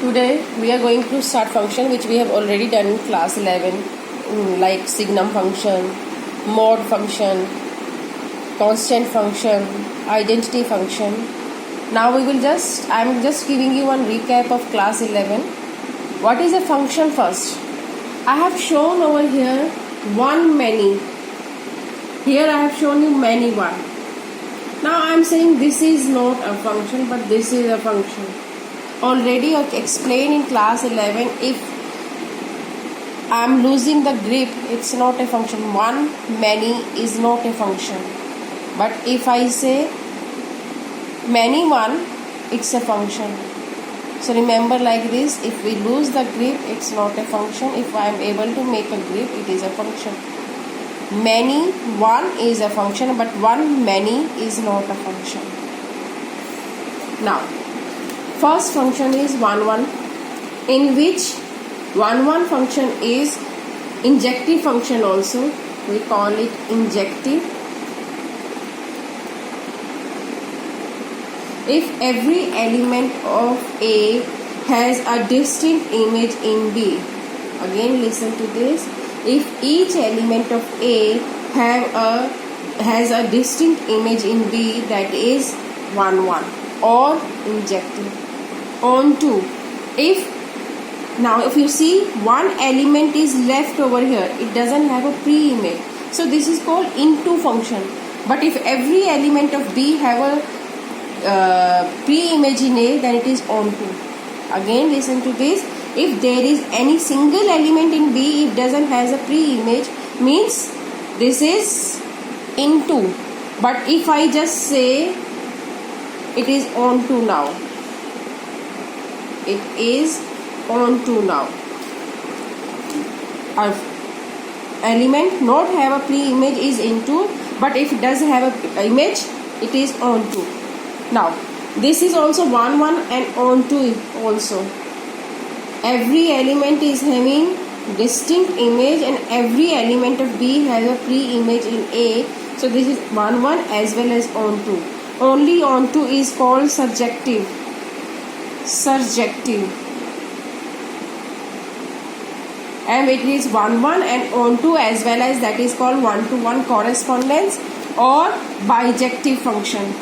Today we are going to start function which we have already done in class 11, like signum function, mod function, constant function, identity function. Now I am just giving you one recap of class 11. What is a function first? I have shown over here one many. Here I have shown you many one. Now I am saying this is not a function but this is a function. Already I explained in class 11, if I am losing the grip, it's not a function. One, many is not a function. But if I say many one, it's a function. So remember like this, if we lose the grip, it's not a function. If I am able to make a grip, it is a function. Many one is a function, but one many is not a function. Now, first function is 1 1, in which 1 1 function is injective function also. We call it injective. If every element of A has a distinct image in B. Again listen to this. If each element of A has a distinct image in B, that is 1 1 or injective. On 2, if you see one element is left over here, it doesn't have a pre-image, so this is called into function. But if every element of B have a pre-image in A, then it is on 2. Again listen to this. If there is any single element in B, it doesn't has a pre-image, means this is into. But if I just say it is on 2 now, it is on 2 now. Our element not have a pre-image is into, but if it does have a image, it is on 2. Now this is also 1 1 and on 2 also. Every element is having distinct image and every element of B has a pre-image in A. So this is 1 1 as well as on 2. Only on 2 is called surjective. And it is 1 1 and on 2 as well as, that is called 1 to 1 correspondence or bijective function.